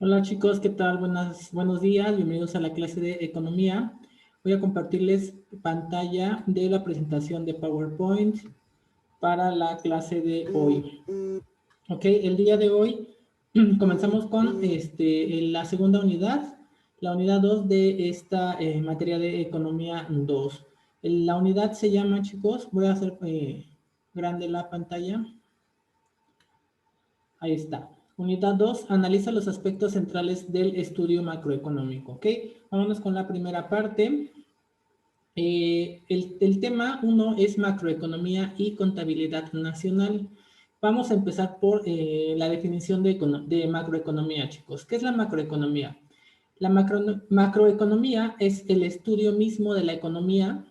Hola chicos, ¿qué tal? Buenos días, bienvenidos a la clase de economía. Voy a compartirles pantalla de la presentación de PowerPoint para la clase de hoy. Ok, el día de hoy comenzamos con la segunda unidad, la unidad 2 de esta materia de economía 2. La unidad se llama, chicos, voy a hacer grande la pantalla. Ahí está. Unidad 2, analiza los aspectos centrales del estudio macroeconómico. ¿Ok? Vámonos con la primera parte. El tema 1 es macroeconomía y contabilidad nacional. Vamos a empezar por la definición de macroeconomía, chicos. ¿Qué es la macroeconomía? La macroeconomía es el estudio mismo de la economía,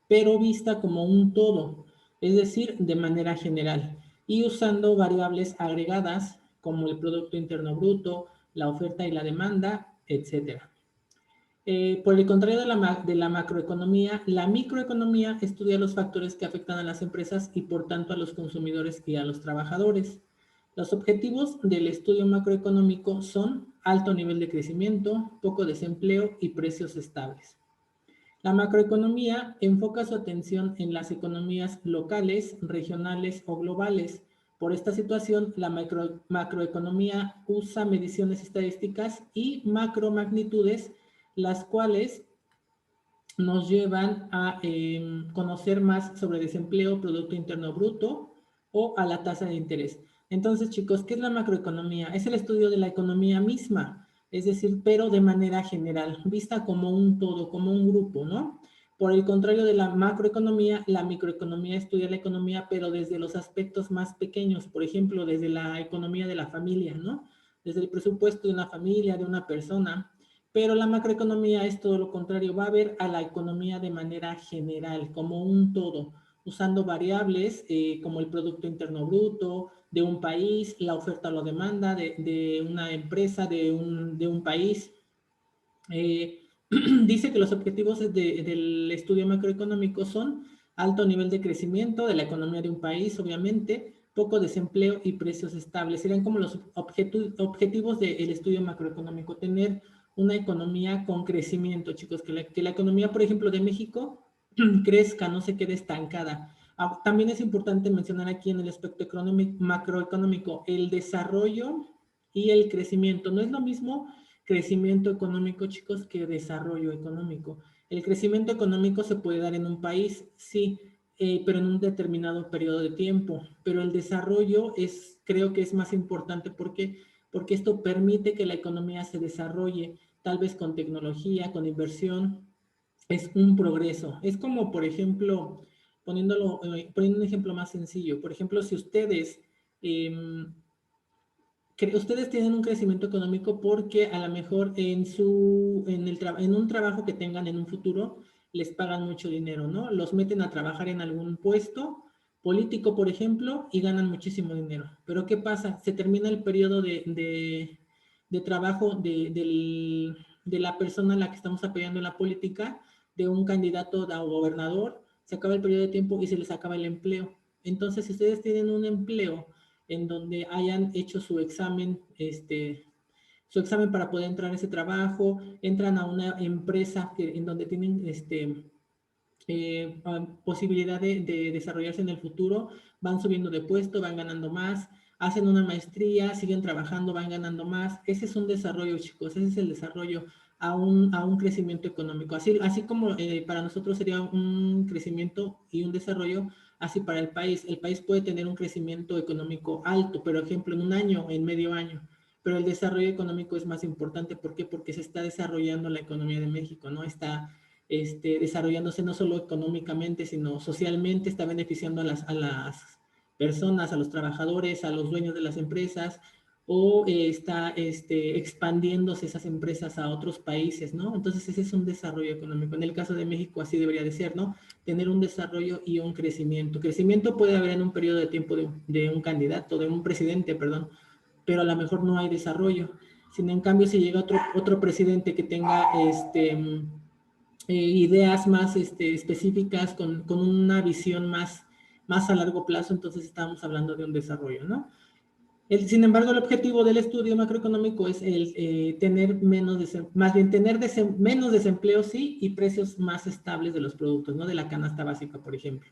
pero vista como un todo, es decir, de manera general, y usando variables agregadas como el Producto Interno Bruto, la oferta y la demanda, etc. Por el contrario de la macroeconomía, la microeconomía estudia los factores que afectan a las empresas y por tanto a los consumidores y a los trabajadores. Los objetivos del estudio macroeconómico son alto nivel de crecimiento, poco desempleo y precios estables. La macroeconomía enfoca su atención en las economías locales, regionales o globales. Por esta situación, la macroeconomía usa mediciones estadísticas y macromagnitudes, las cuales nos llevan a conocer más sobre desempleo, Producto Interno Bruto o a la tasa de interés. Entonces, chicos, ¿qué es la macroeconomía? Es el estudio de la economía misma, es decir, pero de manera general, vista como un todo, como un grupo, ¿no? Por el contrario de la microeconomía estudia la economía, pero desde los aspectos más pequeños, por ejemplo, desde la economía de la familia, ¿no? Desde el presupuesto de una familia, de una persona. Pero la macroeconomía es todo lo contrario, va a ver a la economía de manera general, como un todo, usando variables como el Producto Interno Bruto de un país, la oferta o la demanda de una empresa de un país. Dice que los objetivos del estudio macroeconómico son alto nivel de crecimiento de la economía de un país, obviamente, poco desempleo y precios estables. Serían como los objetivos del estudio macroeconómico, tener una economía con crecimiento, chicos, que la economía, por ejemplo, de México crezca, no se quede estancada. También es importante mencionar aquí en el aspecto macroeconómico el desarrollo y el crecimiento. No es lo mismo crecimiento económico, chicos, que desarrollo económico. El crecimiento económico se puede dar en un país, sí, pero en un determinado periodo de tiempo. Pero el desarrollo creo que es más importante porque esto permite que la economía se desarrolle, tal vez con tecnología, con inversión. Es un progreso. Es como, por ejemplo, poniendo un ejemplo más sencillo. Por ejemplo, si eh, ustedes tienen un crecimiento económico porque a lo mejor en un trabajo que tengan en un futuro les pagan mucho dinero, ¿no? Los meten a trabajar en algún puesto político, por ejemplo, y ganan muchísimo dinero. Pero ¿qué pasa? Se termina el periodo de trabajo de la persona a la que estamos apoyando en la política, de un candidato a gobernador, se acaba el periodo de tiempo y se les acaba el empleo. Entonces, si ustedes tienen un empleo en donde hayan hecho su examen para poder entrar a ese trabajo, entran a una empresa en donde tienen posibilidad de desarrollarse en el futuro, van subiendo de puesto, van ganando más, hacen una maestría, siguen trabajando, van ganando más. Ese es un desarrollo, chicos, ese es el desarrollo a un crecimiento económico. Así como para nosotros sería un crecimiento y un desarrollo, así para el país. El país puede tener un crecimiento económico alto, por ejemplo, en un año, en medio año, pero el desarrollo económico es más importante. ¿Por qué? Porque se está desarrollando la economía de México, ¿no? Está desarrollándose no solo económicamente, sino socialmente, está beneficiando a las personas, a los trabajadores, a los dueños de las empresas, o está expandiéndose esas empresas a otros países, ¿no? Entonces ese es un desarrollo económico. En el caso de México así debería de ser, ¿no? Tener un desarrollo y un crecimiento. Crecimiento puede haber en un periodo de tiempo de un candidato, de un presidente, perdón, pero a lo mejor no hay desarrollo. Sin en cambio, si llega otro presidente que tenga ideas más específicas, con una visión más a largo plazo, entonces estamos hablando de un desarrollo, ¿no? Sin embargo, el objetivo del estudio macroeconómico es tener menos desempleo, sí, y precios más estables de los productos, ¿no? De la canasta básica, por ejemplo.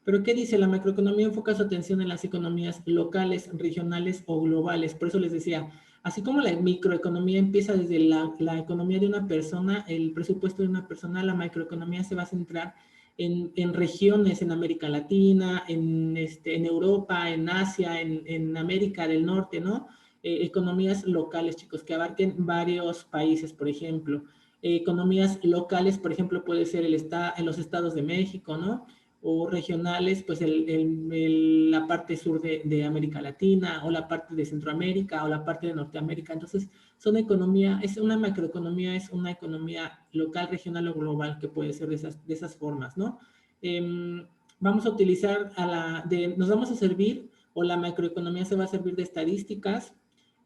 Pero, ¿qué dice? La macroeconomía enfoca su atención en las economías locales, regionales o globales. Por eso les decía, así como la microeconomía empieza desde la economía de una persona, el presupuesto de una persona, la macroeconomía se va a centrar en regiones, en América Latina, en Europa, en Asia, en América del Norte, ¿no? Economías locales, chicos, que abarquen varios países, por ejemplo. Economías locales, por ejemplo, puede ser en los estados de México, ¿no? O regionales, pues la parte sur de América Latina, o la parte de Centroamérica, o la parte de Norteamérica. Entonces, es una macroeconomía, es una economía local, regional o global, que puede ser de esas formas, ¿no? Vamos a utilizar nos vamos a servir, o la macroeconomía se va a servir de estadísticas,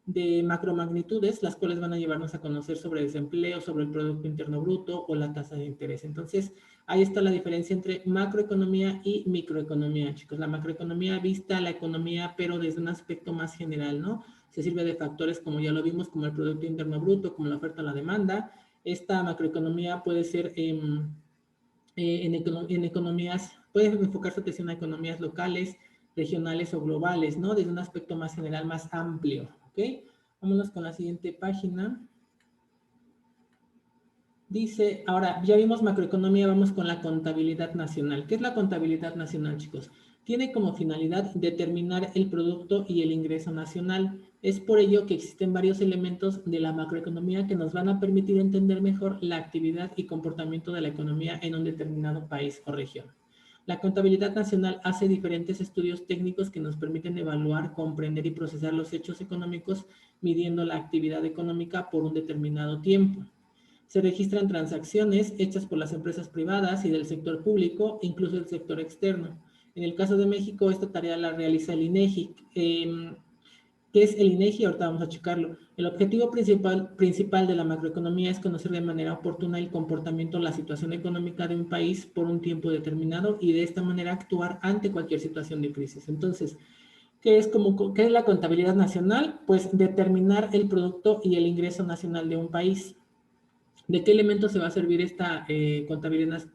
de macromagnitudes, las cuales van a llevarnos a conocer sobre desempleo, sobre el Producto Interno Bruto o la tasa de interés. Entonces, ahí está la diferencia entre macroeconomía y microeconomía, chicos. La macroeconomía vista la economía, pero desde un aspecto más general, ¿no? Se sirve de factores, como ya lo vimos, como el Producto Interno Bruto, como la oferta o la demanda. Esta macroeconomía puede ser en economías, puede enfocar su atención a economías locales, regionales o globales, ¿no? Desde un aspecto más general, más amplio, ¿ok? Vámonos con la siguiente página. Dice, ahora, ya vimos macroeconomía, vamos con la contabilidad nacional. ¿Qué es la contabilidad nacional, chicos? Tiene como finalidad determinar el producto y el ingreso nacional. Es por ello que existen varios elementos de la macroeconomía que nos van a permitir entender mejor la actividad y comportamiento de la economía en un determinado país o región. La contabilidad nacional hace diferentes estudios técnicos que nos permiten evaluar, comprender y procesar los hechos económicos, midiendo la actividad económica por un determinado tiempo. Se registran transacciones hechas por las empresas privadas y del sector público, incluso el sector externo. En el caso de México, esta tarea la realiza el INEGI. ¿Qué es el INEGI? Ahorita vamos a checarlo. El objetivo principal de la macroeconomía es conocer de manera oportuna el comportamiento, la situación económica de un país por un tiempo determinado y de esta manera actuar ante cualquier situación de crisis. Entonces, ¿qué es la contabilidad nacional? Pues determinar el producto y el ingreso nacional de un país. ¿De qué elementos se va a servir esta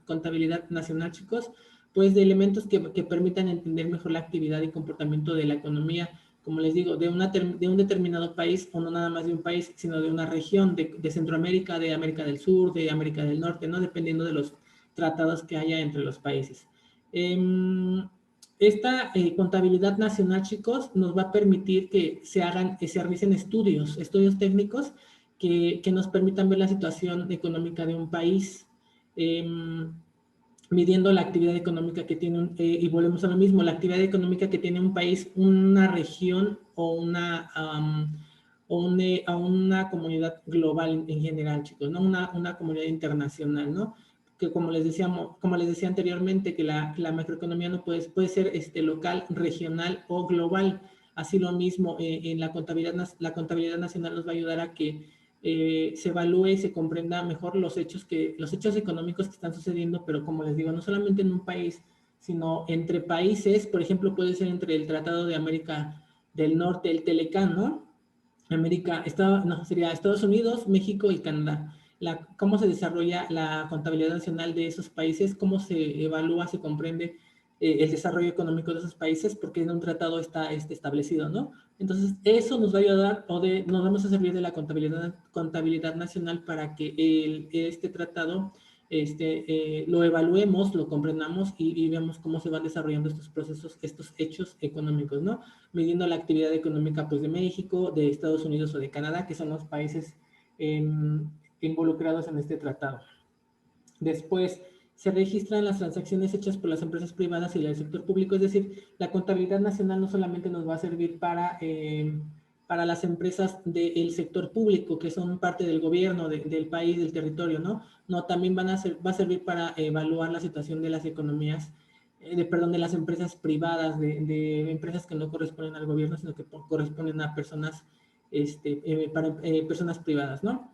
contabilidad nacional, chicos? Pues de elementos que permitan entender mejor la actividad y comportamiento de la economía, como les digo, de un determinado país, o no nada más de un país, sino de una región de Centroamérica, de América del Sur, de América del Norte, ¿no? Dependiendo de los tratados que haya entre los países. Esta contabilidad nacional, chicos, nos va a permitir que se realicen estudios técnicos que nos permitan ver la situación económica de un país, eh, midiendo la actividad económica que tiene, y volvemos a lo mismo, la actividad económica que tiene un país, una región o a una comunidad global en general, chicos, ¿no? Una comunidad internacional, ¿no? Que como les decía anteriormente, que la macroeconomía no puede ser local, regional o global. Así lo mismo en la contabilidad nacional nos va a ayudar a que se evalúe y se comprenda mejor los hechos económicos que están sucediendo, pero como les digo, no solamente en un país, sino entre países. Por ejemplo, puede ser entre el Tratado de América del Norte, el Telecán, ¿no? Sería Estados Unidos, México y Canadá. Cómo se desarrolla la contabilidad nacional de esos países, cómo se evalúa, se comprende el desarrollo económico de esos países, porque en un tratado está establecido, ¿no? Entonces, eso nos va a ayudar, nos vamos a servir de la contabilidad nacional para que este tratado lo evaluemos, lo comprendamos y veamos cómo se van desarrollando estos procesos, estos hechos económicos, ¿no? Midiendo la actividad económica, pues, de México, de Estados Unidos o de Canadá, que son los países involucrados en este tratado. Después, se registran las transacciones hechas por las empresas privadas y el sector público, es decir, la contabilidad nacional no solamente nos va a servir para las empresas del sector público, que son parte del gobierno, del país, del territorio, ¿no? No, también va a servir para evaluar la situación de las economías, de las empresas privadas, de empresas que no corresponden al gobierno, sino que corresponden a personas, personas privadas, ¿no?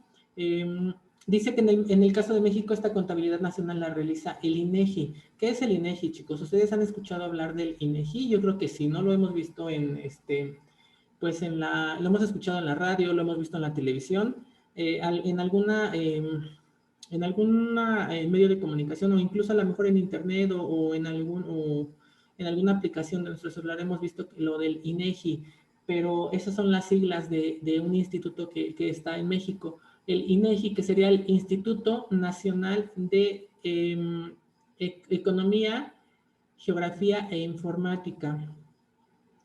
Dice que en el caso de México esta contabilidad nacional la realiza el INEGI. ¿Qué es el INEGI, chicos? ¿Ustedes han escuchado hablar del INEGI? Yo creo que sí, no lo hemos visto pues lo hemos escuchado en la radio, lo hemos visto en la televisión, en alguna medio de comunicación o incluso a lo mejor en internet o en alguna aplicación de nuestro celular hemos visto lo del INEGI, pero esas son las siglas de un instituto que está en México. El INEGI, que sería el Instituto Nacional de Economía, Geografía e Informática.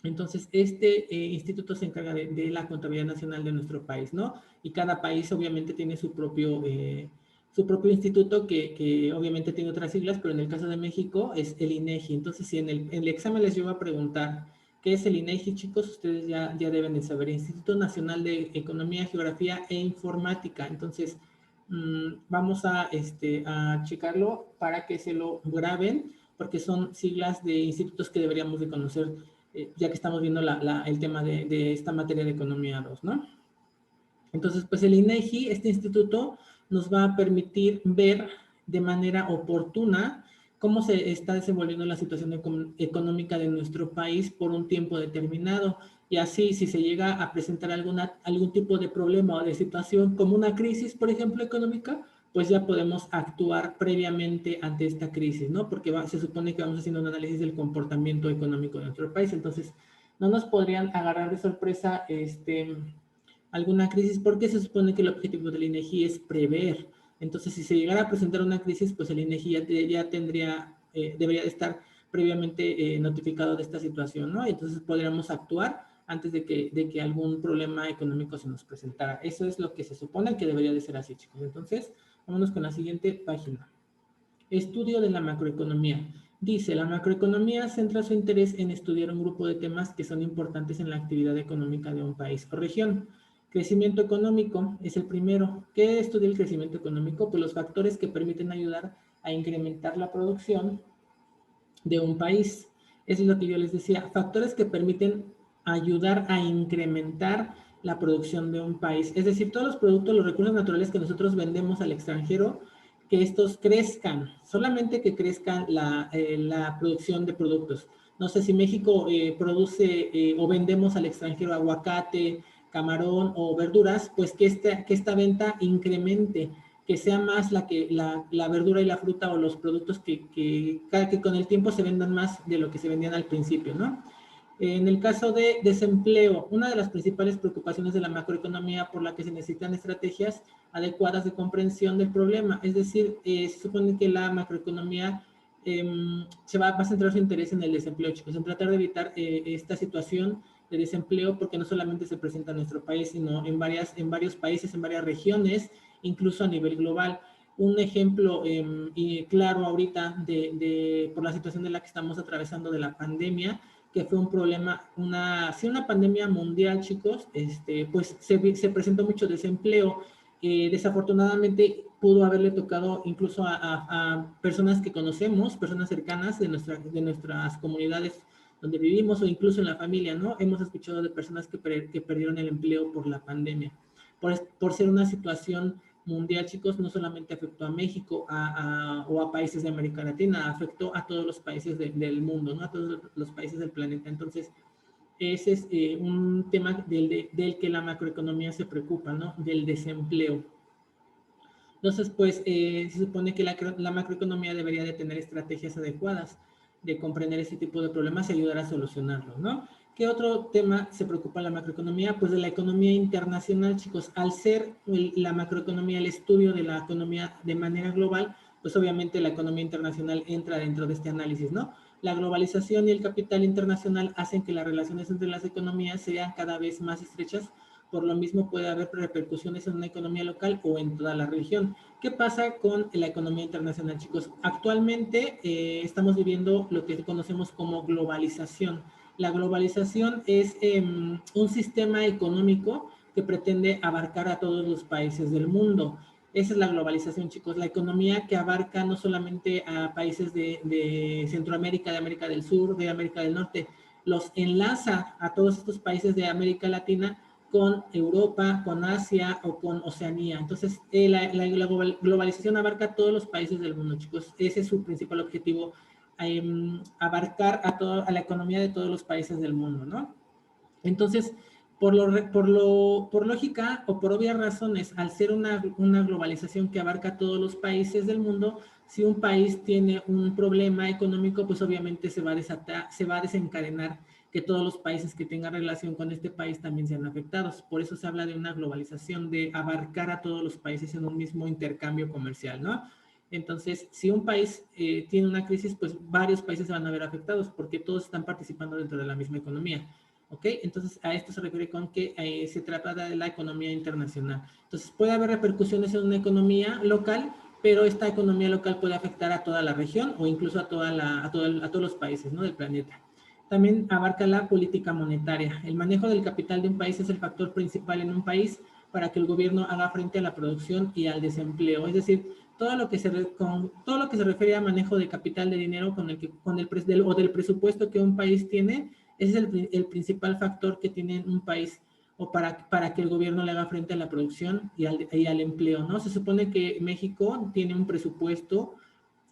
Entonces, este instituto se encarga de la contabilidad nacional de nuestro país, ¿no? Y cada país obviamente tiene su propio instituto que obviamente tiene otras siglas, pero en el caso de México es el INEGI. Entonces, si en el examen les llevo a preguntar qué es el INEGI, chicos, ustedes ya deben de saber. Instituto Nacional de Economía, Geografía e Informática. Entonces, vamos a checarlo para que se lo graben, porque son siglas de institutos que deberíamos de conocer ya que estamos viendo el tema de esta materia de economía 2, ¿no? Entonces, pues el INEGI, este instituto, nos va a permitir ver de manera oportuna cómo se está desenvolviendo la situación económica de nuestro país por un tiempo determinado. Y así, si se llega a presentar algún tipo de problema o de situación como una crisis, por ejemplo, económica, pues ya podemos actuar previamente ante esta crisis, ¿no? Porque se supone que vamos haciendo un análisis del comportamiento económico de nuestro país. Entonces, no nos podrían agarrar de sorpresa alguna crisis, porque se supone que el objetivo del INEGI es prever. Entonces, si se llegara a presentar una crisis, pues el INEGI ya debería de estar previamente notificado de esta situación, ¿no? Entonces, podríamos actuar antes de que algún problema económico se nos presentara. Eso es lo que se supone que debería de ser así, chicos. Entonces, vámonos con la siguiente página. Estudio de la macroeconomía. Dice, la macroeconomía centra su interés en estudiar un grupo de temas que son importantes en la actividad económica de un país o región. Crecimiento económico es el primero. ¿Qué estudia el crecimiento económico? Pues los factores que permiten ayudar a incrementar la producción de un país. Eso es lo que yo les decía. Factores que permiten ayudar a incrementar la producción de un país. Es decir, todos los productos, los recursos naturales que nosotros vendemos al extranjero, que estos crezcan, solamente que crezcan la producción de productos. No sé si México produce o vendemos al extranjero aguacate, camarón o verduras, pues que esta venta incremente, que sea más la verdura y la fruta o los productos que con el tiempo se vendan más de lo que se vendían al principio, ¿no? En el caso de desempleo, una de las principales preocupaciones de la macroeconomía por la que se necesitan estrategias adecuadas de comprensión del problema, es decir, se supone que la macroeconomía se va a centrar su interés en el desempleo, chicos, en tratar de evitar esta situación de desempleo, porque no solamente se presenta en nuestro país, sino en varios países, en varias regiones, incluso a nivel global. Un ejemplo claro ahorita por la situación de la que estamos atravesando de la pandemia, que fue un problema, una pandemia mundial, chicos, pues se presentó mucho desempleo. Desafortunadamente pudo haberle tocado incluso a personas que conocemos, personas cercanas de nuestras comunidades donde vivimos o incluso en la familia, ¿no? Hemos escuchado de personas que perdieron el empleo por la pandemia. Por ser una situación mundial, chicos, no solamente afectó a México o a países de América Latina, afectó a todos los países del mundo, ¿no? A todos los países del planeta. Entonces, ese es un tema del que la macroeconomía se preocupa, ¿no? Del desempleo. Entonces, pues, se supone que la macroeconomía debería de tener estrategias adecuadas de comprender este tipo de problemas y ayudar a solucionarlos, ¿no? ¿Qué otro tema se preocupa la macroeconomía? Pues de la economía internacional, chicos. Al ser la macroeconomía el estudio de la economía de manera global, pues obviamente la economía internacional entra dentro de este análisis, ¿no? La globalización y el capital internacional hacen que las relaciones entre las economías sean cada vez más estrechas. Por lo mismo puede haber repercusiones en una economía local o en toda la región. ¿Qué pasa con la economía internacional, chicos? Actualmente estamos viviendo lo que conocemos como globalización. La globalización es un sistema económico que pretende abarcar a todos los países del mundo. Esa es la globalización, chicos. La economía que abarca no solamente a países de Centroamérica, de América del Sur, de América del Norte, los enlaza a todos estos países de América Latina con Europa, con Asia o con Oceanía. Entonces, la globalización abarca a todos los países del mundo, chicos. Ese es su principal objetivo, abarcar a la economía de todos los países del mundo, ¿no? Entonces, Por lógica o por obvias razones, al ser una globalización que abarca a todos los países del mundo, si un país tiene un problema económico, pues obviamente se va a desencadenar que todos los países que tengan relación con este país también sean afectados. Por eso se habla de una globalización, de abarcar a todos los países en un mismo intercambio comercial, ¿no? Entonces, si un país tiene una crisis, pues varios países se van a ver afectados porque todos están participando dentro de la misma economía. ¿Ok? Entonces, a esto se refiere con que se trata de la economía internacional. Entonces, puede haber repercusiones en una economía local, pero esta economía local puede afectar a toda la región o incluso a todos los países, ¿no?, del planeta. También abarca la política monetaria. El manejo del capital de un país es el factor principal en un país para que el gobierno haga frente a la producción y al desempleo. Es decir, todo lo que se refiere a manejo de capital de dinero o del presupuesto que un país tiene, ese es el principal factor que tiene un país o para que el gobierno le haga frente a la producción y al empleo, ¿no? Se supone que México tiene un presupuesto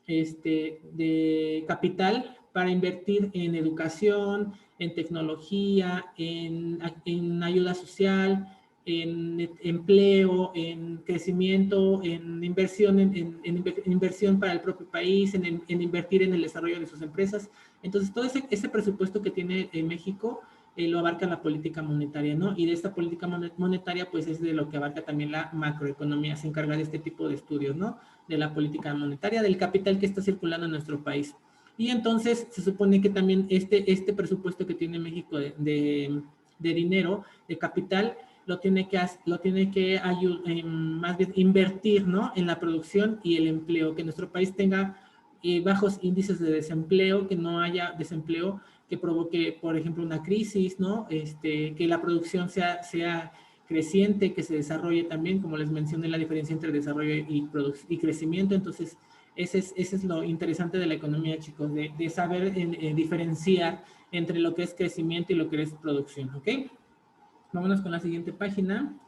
de capital para invertir en educación, en tecnología, en ayuda social, en empleo, en crecimiento, en inversión, en inversión para el propio país, en invertir en el desarrollo de sus empresas. Entonces, todo ese presupuesto que tiene México lo abarca la política monetaria, ¿no? Y de esta política monetaria, pues es de lo que abarca también la macroeconomía, se encarga de este tipo de estudios, ¿no? De la política monetaria, del capital que está circulando en nuestro país. Y entonces se supone que también este presupuesto que tiene México de dinero, de capital, lo tiene que más bien invertir, ¿no?, en la producción y el empleo, que nuestro país tenga bajos índices de desempleo, que no haya desempleo que provoque, por ejemplo, una crisis, ¿no? Que la producción sea creciente, que se desarrolle también, como les mencioné, la diferencia entre desarrollo y crecimiento. Entonces, ese es lo interesante de la economía, chicos, de saber diferenciar entre lo que es crecimiento y lo que es producción, ¿ok? Vámonos con la siguiente página.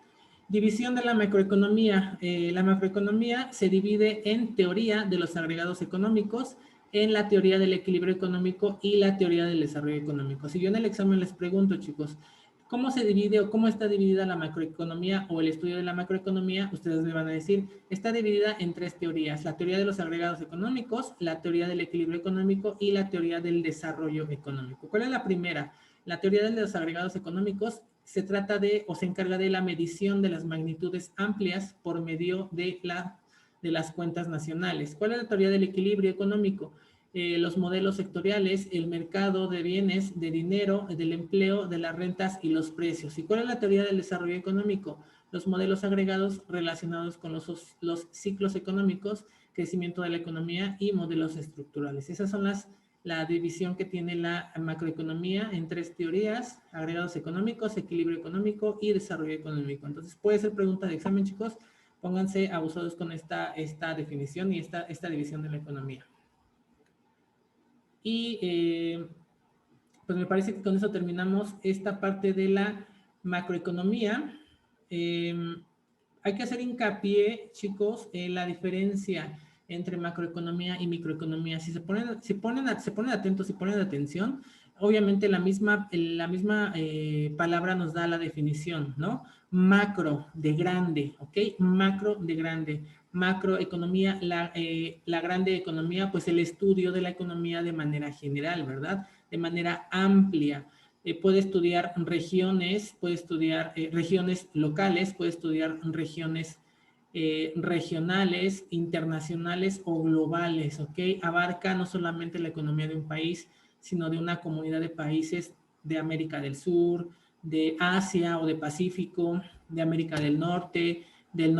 División de la macroeconomía. La macroeconomía se divide en teoría de los agregados económicos, en la teoría del equilibrio económico y la teoría del desarrollo económico. Si yo en el examen les pregunto, chicos, ¿cómo se divide o cómo está dividida la macroeconomía o el estudio de la macroeconomía? Ustedes me van a decir, está dividida en tres teorías: la teoría de los agregados económicos, la teoría del equilibrio económico y la teoría del desarrollo económico. ¿Cuál es la primera? La teoría de los agregados económicos se trata de o se encarga de la medición de las magnitudes amplias por medio de las cuentas nacionales. ¿Cuál es la teoría del equilibrio económico? Los modelos sectoriales, el mercado de bienes, de dinero, del empleo, de las rentas y los precios. ¿Y cuál es la teoría del desarrollo económico? Los modelos agregados relacionados con los ciclos económicos, crecimiento de la economía y modelos estructurales. Esas son la división que tiene la macroeconomía en tres teorías: agregados económicos, equilibrio económico y desarrollo económico. Entonces, puede ser pregunta de examen, chicos. Pónganse abusados con esta definición y esta división de la economía. Y pues me parece que con eso terminamos esta parte de la macroeconomía. Hay que hacer hincapié, chicos, en la diferencia entre macroeconomía y microeconomía. Si se ponen atentos, si ponen atención, obviamente la misma palabra nos da la definición, ¿no? Macro, de grande, ¿ok? Macro, de grande. Macroeconomía, la grande economía, pues el estudio de la economía de manera general, ¿verdad? De manera amplia. Puede estudiar regiones, puede estudiar regiones locales, puede estudiar regiones regionales, internacionales o globales, ¿ok? Abarca no solamente la economía de un país, sino de una comunidad de países de América del Sur, de Asia o de Pacífico, de América del Norte, del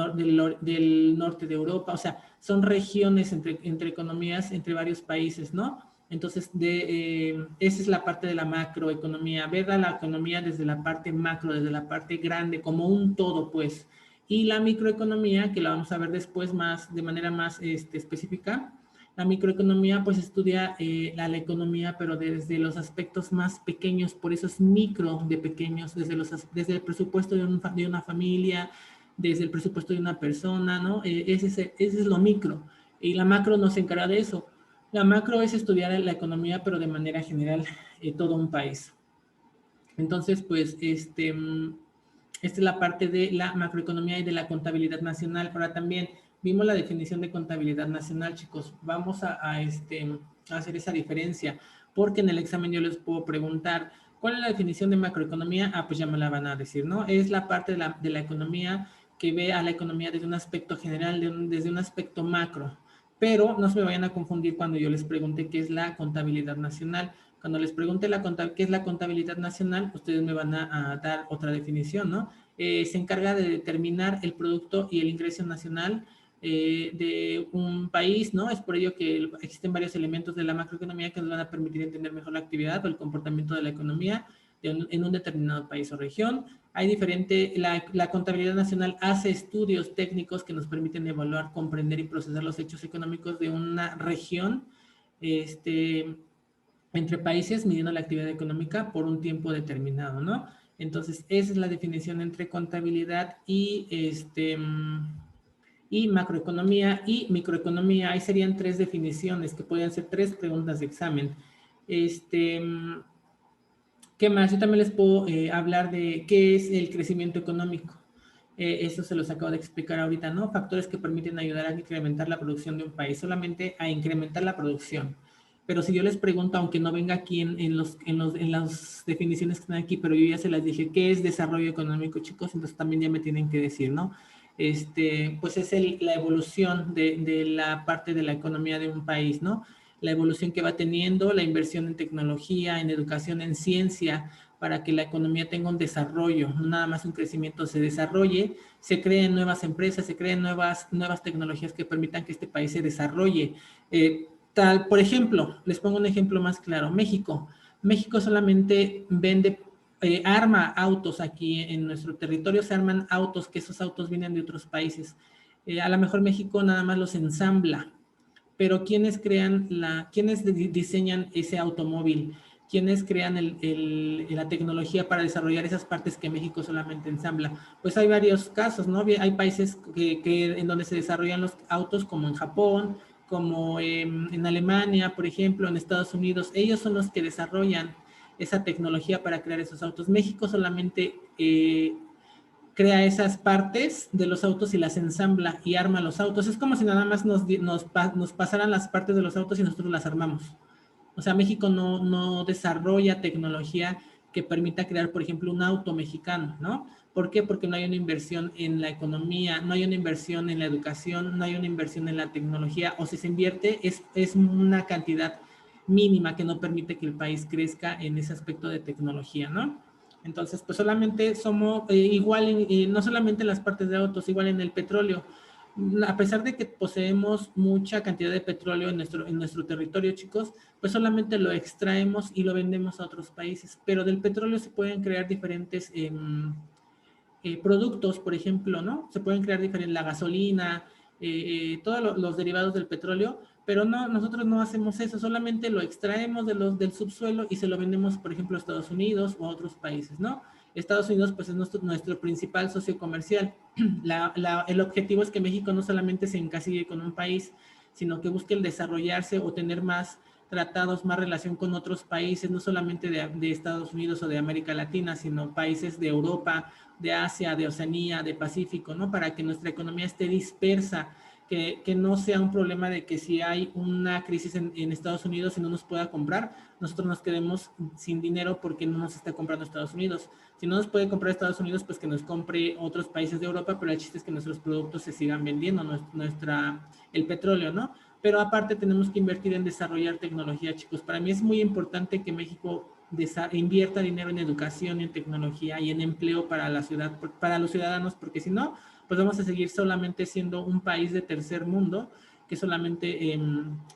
norte de Europa. O sea, son regiones entre economías, entre varios países, ¿no? Entonces, esa es la parte de la macroeconomía, ver a la economía desde la parte macro, desde la parte grande, como un todo, pues. Y la microeconomía, que la vamos a ver después de manera más específica, la microeconomía pues estudia la economía, pero desde los aspectos más pequeños, por eso es micro, de pequeños, desde el presupuesto de una familia, desde el presupuesto de una persona, ¿no? Ese es lo micro. Y la macro no se encarga de eso. La macro es estudiar la economía, pero de manera general, todo un país. Entonces, pues, esta es la parte de la macroeconomía y de la contabilidad nacional. Ahora también vimos la definición de contabilidad nacional, chicos. Vamos a hacer esa diferencia, porque en el examen yo les puedo preguntar, ¿cuál es la definición de macroeconomía? Ah, pues ya me la van a decir, ¿no? Es la parte de la economía que ve a la economía desde un aspecto general, desde un aspecto macro. Pero no se me vayan a confundir cuando yo les pregunte qué es la contabilidad nacional. Cuando les pregunte qué es la contabilidad nacional, ustedes me van a dar otra definición, ¿no? Se encarga de determinar el producto y el ingreso nacional de un país, ¿no? Es por ello que existen varios elementos de la macroeconomía que nos van a permitir entender mejor la actividad o el comportamiento de la economía en un determinado país o región. La contabilidad nacional hace estudios técnicos que nos permiten evaluar, comprender y procesar los hechos económicos de una región, entre países midiendo la actividad económica por un tiempo determinado, ¿no? Entonces, esa es la definición entre contabilidad y macroeconomía y microeconomía. Ahí serían 3 definiciones que podrían ser 3 preguntas de examen. ¿Qué más? Yo también les puedo hablar de qué es el crecimiento económico. Eso se los acabo de explicar ahorita, ¿no? Factores que permiten ayudar a incrementar la producción de un país, solamente a incrementar la producción. Pero si yo les pregunto, aunque no venga aquí en las definiciones que están aquí, pero yo ya se las dije, ¿qué es desarrollo económico, chicos? Entonces también ya me tienen que decir, ¿no? Pues es la evolución de la parte de la economía de un país, ¿no? La evolución que va teniendo, la inversión en tecnología, en educación, en ciencia, para que la economía tenga un desarrollo, no nada más un crecimiento, se desarrolle, se creen nuevas empresas, se creen nuevas tecnologías que permitan que este país se desarrolle. Por ejemplo, les pongo un ejemplo más claro, México. México solamente arma autos aquí en nuestro territorio, se arman autos, que esos autos vienen de otros países. A lo mejor México nada más los ensambla, pero ¿quiénes diseñan ese automóvil? ¿Quiénes crean la tecnología para desarrollar esas partes que México solamente ensambla? Pues hay varios casos, ¿no? Hay países en donde se desarrollan los autos, como en Japón, como en Alemania, por ejemplo, en Estados Unidos. Ellos son los que desarrollan esa tecnología para crear esos autos. México solamente crea esas partes de los autos y las ensambla y arma los autos. Es como si nada más nos pasaran las partes de los autos y nosotros las armamos. O sea, México no desarrolla tecnología que permita crear, por ejemplo, un auto mexicano, ¿no? ¿Por qué? Porque no hay una inversión en la economía, no hay una inversión en la educación, no hay una inversión en la tecnología, o si se invierte es una cantidad mínima que no permite que el país crezca en ese aspecto de tecnología, ¿no? Entonces, pues solamente somos igual, no solamente en las partes de autos, igual en el petróleo. A pesar de que poseemos mucha cantidad de petróleo en nuestro territorio, chicos, pues solamente lo extraemos y lo vendemos a otros países. Pero del petróleo se pueden crear diferentes productos, por ejemplo, ¿no? Se pueden crear diferentes, la gasolina, todos los derivados del petróleo, pero no, nosotros no hacemos eso, solamente lo extraemos del subsuelo y se lo vendemos, por ejemplo, a Estados Unidos o a otros países, ¿no? Estados Unidos, pues, es nuestro principal socio comercial. El objetivo es que México no solamente se encasille con un país, sino que busque el desarrollarse o tener más tratados, más relación con otros países, no solamente de Estados Unidos o de América Latina, sino países de Europa, de Asia, de Oceanía, de Pacífico, ¿no? Para que nuestra economía esté dispersa, que no sea un problema de que si hay una crisis en Estados Unidos y no nos pueda comprar, nosotros nos quedemos sin dinero porque no nos está comprando Estados Unidos. Si no nos puede comprar Estados Unidos, pues que nos compre otros países de Europa, pero el chiste es que nuestros productos se sigan vendiendo, el petróleo, ¿no? Pero aparte tenemos que invertir en desarrollar tecnología, chicos. Para mí es muy importante que México invierta dinero en educación, en tecnología y en empleo para la ciudad, para los ciudadanos, porque si no, pues vamos a seguir solamente siendo un país de tercer mundo que solamente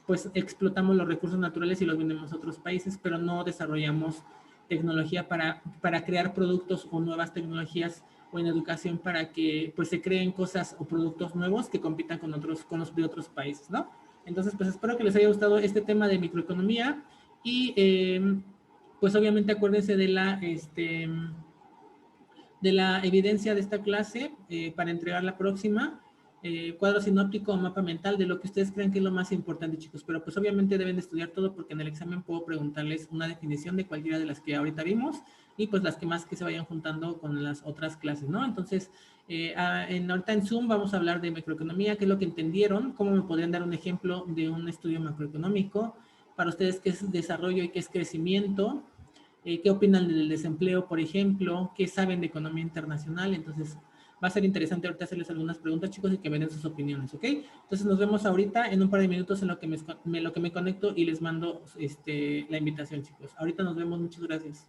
pues explotamos los recursos naturales y los vendemos a otros países, pero no desarrollamos tecnología para crear productos o nuevas tecnologías o en educación para que pues se creen cosas o productos nuevos que compitan con los de otros países, ¿no? Entonces, pues espero que les haya gustado este tema de microeconomía y pues obviamente acuérdense de la evidencia de esta clase para entregar la próxima. cuadro sinóptico o mapa mental de lo que ustedes creen que es lo más importante, chicos. Pero pues obviamente deben de estudiar todo porque en el examen puedo preguntarles una definición de cualquiera de las que ahorita vimos y pues las que más que se vayan juntando con las otras clases, ¿no? Entonces, ahorita en Zoom vamos a hablar de macroeconomía, qué es lo que entendieron, cómo me podrían dar un ejemplo de un estudio macroeconómico, para ustedes qué es desarrollo y qué es crecimiento, qué opinan del desempleo, por ejemplo, qué saben de economía internacional. Entonces, va a ser interesante ahorita hacerles algunas preguntas, chicos, y que me den sus opiniones, ¿ok? Entonces, nos vemos ahorita en un par de minutos en lo que me conecto y les mando la invitación, chicos. Ahorita nos vemos, muchas gracias.